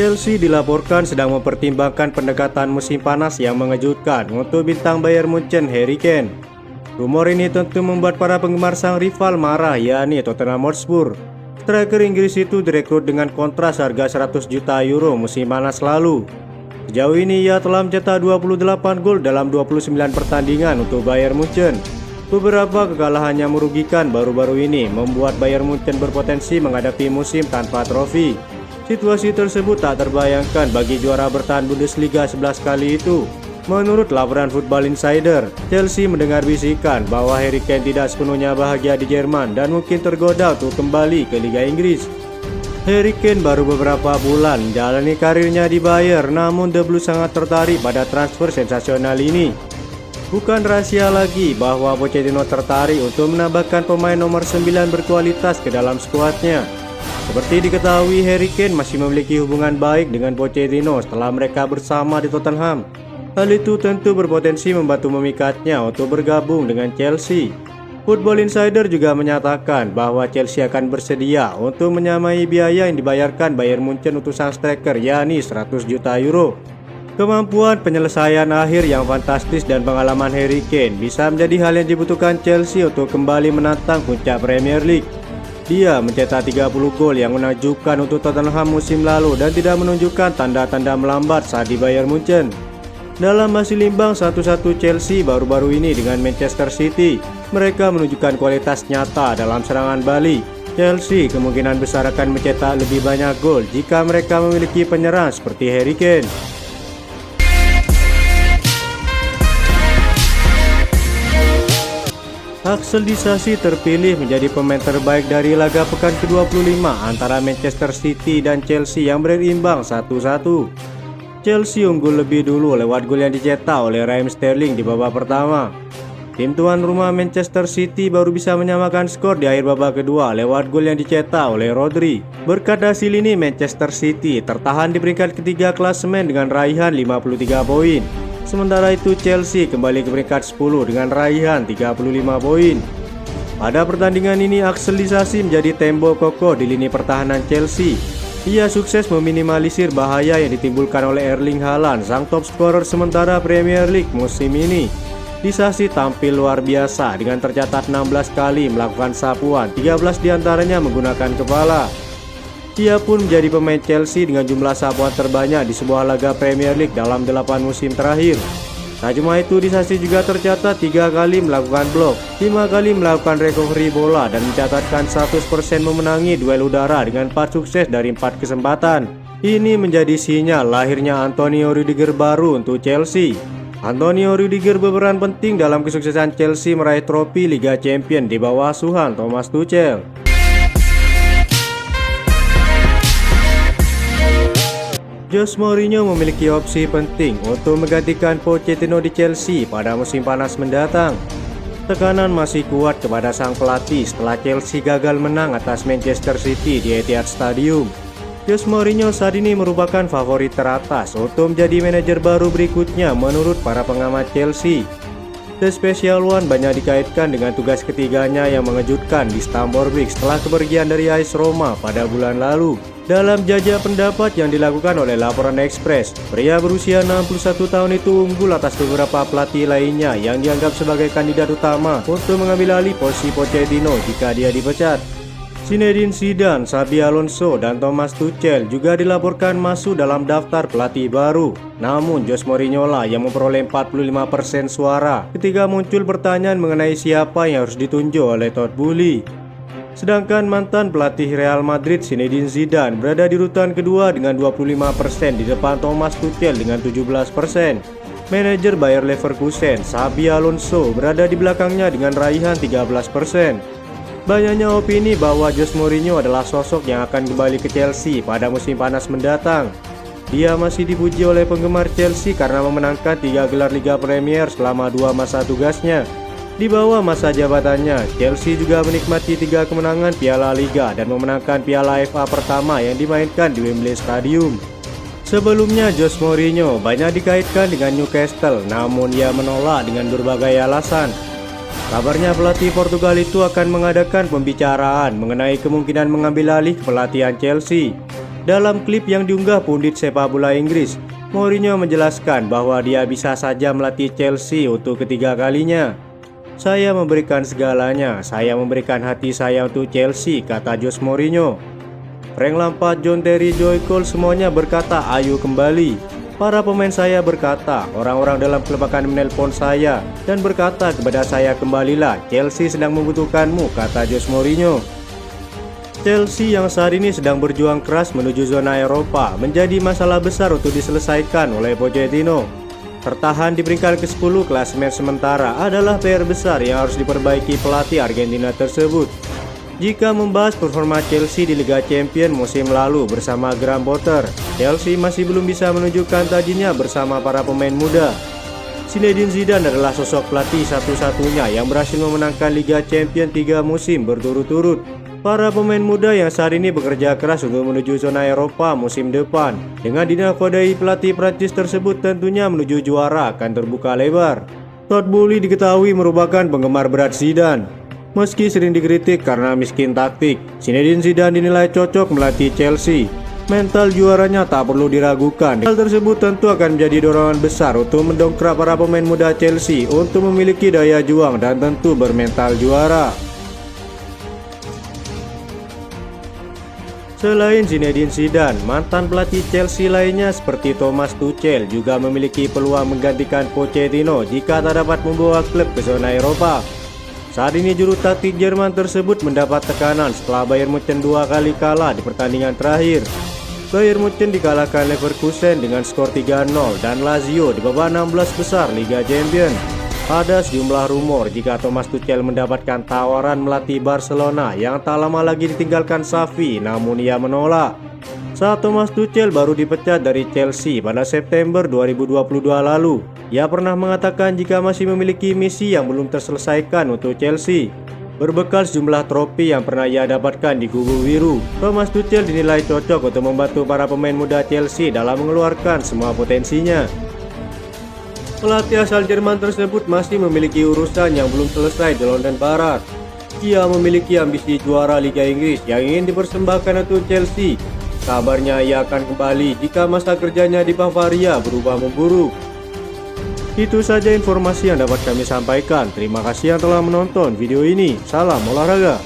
Chelsea dilaporkan sedang mempertimbangkan pendekatan musim panas yang mengejutkan untuk bintang Bayern Munchen Harry Kane. Rumor ini tentu membuat para penggemar sang rival marah, yakni Tottenham Hotspur. Striker Inggris itu direkrut dengan kontrak harga 100 juta euro musim panas lalu. Sejauh ini ia telah mencetak 28 gol dalam 29 pertandingan untuk Bayern Munchen. Beberapa kekalahannya merugikan baru-baru ini membuat Bayern Munchen berpotensi menghadapi musim tanpa trofi. Situasi tersebut tak terbayangkan bagi juara bertahan Bundesliga 11 kali itu. Menurut laporan Football Insider, Chelsea mendengar bisikan bahwa Harry Kane tidak sepenuhnya bahagia di Jerman dan mungkin tergoda untuk kembali ke Liga Inggris. Harry Kane baru beberapa bulan menjalani karirnya di Bayern, namun The Blues sangat tertarik pada transfer sensasional ini. Bukan rahasia lagi bahwa Pochettino tertarik untuk menambahkan pemain nomor 9 berkualitas ke dalam skuadnya. Seperti diketahui, Harry Kane masih memiliki hubungan baik dengan Pochettino setelah mereka bersama di Tottenham. Hal itu tentu berpotensi membantu memikatnya untuk bergabung dengan Chelsea. Football Insider juga menyatakan bahwa Chelsea akan bersedia untuk menyamai biaya yang dibayarkan Bayern Munchen untuk sang striker, yakni 100 juta euro. Kemampuan penyelesaian akhir yang fantastis dan pengalaman Harry Kane bisa menjadi hal yang dibutuhkan Chelsea untuk kembali menantang puncak Premier League. Dia mencetak 30 gol yang menakjubkan untuk Tottenham musim lalu dan tidak menunjukkan tanda-tanda melambat saat di Bayern Munchen. Dalam hasil imbang 1-1 Chelsea baru-baru ini dengan Manchester City, mereka menunjukkan kualitas nyata dalam serangan balik. Chelsea kemungkinan besar akan mencetak lebih banyak gol jika mereka memiliki penyerang seperti Harry Kane. Axel Disasi terpilih menjadi pemain terbaik dari laga pekan ke-25 antara Manchester City dan Chelsea yang berimbang 1-1. Chelsea unggul lebih dulu lewat gol yang dicetak oleh Raheem Sterling di babak pertama. Tim tuan rumah Manchester City baru bisa menyamakan skor di akhir babak kedua lewat gol yang dicetak oleh Rodri. Berkat hasil ini, Manchester City tertahan di peringkat ketiga klasemen dengan raihan 53 poin. Sementara itu Chelsea kembali ke peringkat 10 dengan raihan 35 poin. Pada pertandingan ini Axel Disasi menjadi tembok kokoh di lini pertahanan Chelsea. Ia sukses meminimalisir bahaya yang ditimbulkan oleh Erling Haaland, sang top scorer sementara Premier League musim ini. Disasi tampil luar biasa dengan tercatat 16 kali melakukan sapuan, 13 diantaranya menggunakan kepala. Ia pun menjadi pemain Chelsea dengan jumlah sapuan terbanyak di sebuah laga Premier League dalam 8 musim terakhir. Tak cuma itu, Disasi juga tercatat 3 kali melakukan blok, 5 kali melakukan recovery bola dan mencatatkan 100% memenangi duel udara dengan 4 sukses dari 4 kesempatan. Ini menjadi sinyal lahirnya Antonio Rudiger baru untuk Chelsea. Antonio Rudiger berperan penting dalam kesuksesan Chelsea meraih trofi Liga Champions di bawah asuhan Thomas Tuchel. Jose Mourinho memiliki opsi penting untuk menggantikan Pochettino di Chelsea pada musim panas mendatang. Tekanan masih kuat kepada sang pelatih setelah Chelsea gagal menang atas Manchester City di Etihad Stadium. Jose Mourinho saat ini merupakan favorit teratas untuk menjadi manajer baru berikutnya menurut para pengamat Chelsea. The Special One banyak dikaitkan dengan tugas ketiganya yang mengejutkan di Stamford Bridge setelah kepergian dari AS Roma pada bulan lalu. Dalam jajak pendapat yang dilakukan oleh Laporan Express, pria berusia 61 tahun itu unggul atas beberapa pelatih lainnya yang dianggap sebagai kandidat utama untuk mengambil alih posisi Pochettino jika dia dipecat. Zinedine Zidane, Xabi Alonso, dan Thomas Tuchel juga dilaporkan masuk dalam daftar pelatih baru. Namun Jose Mourinho lah yang memperoleh 45% suara ketika muncul pertanyaan mengenai siapa yang harus ditunjuk oleh Todd Boehly. Sedangkan mantan pelatih Real Madrid Zinedine Zidane berada di urutan kedua dengan 25% di depan Thomas Tuchel dengan 17%. Manajer Bayer Leverkusen Xabi Alonso berada di belakangnya dengan raihan 13%. Banyaknya opini bahwa Jose Mourinho adalah sosok yang akan kembali ke Chelsea pada musim panas mendatang. Dia masih dipuji oleh penggemar Chelsea karena memenangkan 3 gelar Liga Premier selama 2 masa tugasnya. Di bawah masa jabatannya, Chelsea juga menikmati 3 kemenangan Piala Liga dan memenangkan Piala FA pertama yang dimainkan di Wembley Stadium. Sebelumnya Jose Mourinho banyak dikaitkan dengan Newcastle, namun ia menolak dengan berbagai alasan. Kabarnya pelatih Portugal itu akan mengadakan pembicaraan mengenai kemungkinan mengambil alih pelatihan Chelsea. Dalam klip yang diunggah pundit sepak bola Inggris, Mourinho menjelaskan bahwa dia bisa saja melatih Chelsea untuk ketiga kalinya. "Saya memberikan segalanya, saya memberikan hati saya untuk Chelsea," kata Jose Mourinho. Frank Lampard, John Terry, Joe Cole semuanya berkata ayo kembali. Para pemain saya berkata, orang-orang dalam klub akan menelpon saya dan berkata kepada saya, "Kembalilah, Chelsea sedang membutuhkanmu," kata Jose Mourinho. Chelsea yang saat ini sedang berjuang keras menuju zona Eropa menjadi masalah besar untuk diselesaikan oleh Pochettino. Tertahan di peringkat ke-10 klasemen sementara adalah PR besar yang harus diperbaiki pelatih Argentina tersebut. Jika membahas performa Chelsea di Liga Champions musim lalu bersama Graham Potter, Chelsea masih belum bisa menunjukkan tajinya bersama para pemain muda. Zinedine Zidane adalah sosok pelatih satu-satunya yang berhasil memenangkan Liga Champions 3 musim berturut-turut. Para pemain muda yang saat ini bekerja keras untuk menuju zona Eropa musim depan. Dengan dinakodai pelatih Prancis tersebut, tentunya menuju juara akan terbuka lebar. Todd Boehly diketahui merupakan penggemar berat Zidane. Meski sering dikritik karena miskin taktik, Zinedine Zidane dinilai cocok melatih Chelsea. Mental juaranya tak perlu diragukan. Hal tersebut tentu akan menjadi dorongan besar untuk mendongkrak para pemain muda Chelsea untuk memiliki daya juang dan tentu bermental juara. Selain Zinedine Zidane, mantan pelatih Chelsea lainnya seperti Thomas Tuchel juga memiliki peluang menggantikan Pochettino jika tak dapat membawa klub ke zona Eropa. Saat ini juru taktik Jerman tersebut mendapat tekanan setelah Bayern Munchen 2 kali kalah di pertandingan terakhir. Bayern Munchen dikalahkan Leverkusen dengan skor 3-0 dan Lazio di babak 16 besar Liga Champions. Ada sejumlah rumor jika Thomas Tuchel mendapatkan tawaran melatih Barcelona yang tak lama lagi ditinggalkan Xavi, namun ia menolak. Saat Thomas Tuchel baru dipecat dari Chelsea pada September 2022 lalu, ia pernah mengatakan jika masih memiliki misi yang belum terselesaikan untuk Chelsea. Berbekal sejumlah trofi yang pernah ia dapatkan di kubu biru, Thomas Tuchel dinilai cocok untuk membantu para pemain muda Chelsea dalam mengeluarkan semua potensinya. Pelatih asal Jerman tersebut masih memiliki urusan yang belum selesai di London Barat. Ia memiliki ambisi juara Liga Inggris yang ingin dipersembahkan untuk Chelsea. Kabarnya ia akan kembali jika masa kerjanya di Bavaria berubah memburuk. Itu saja informasi yang dapat kami sampaikan. Terima kasih yang telah menonton video ini. Salam olahraga.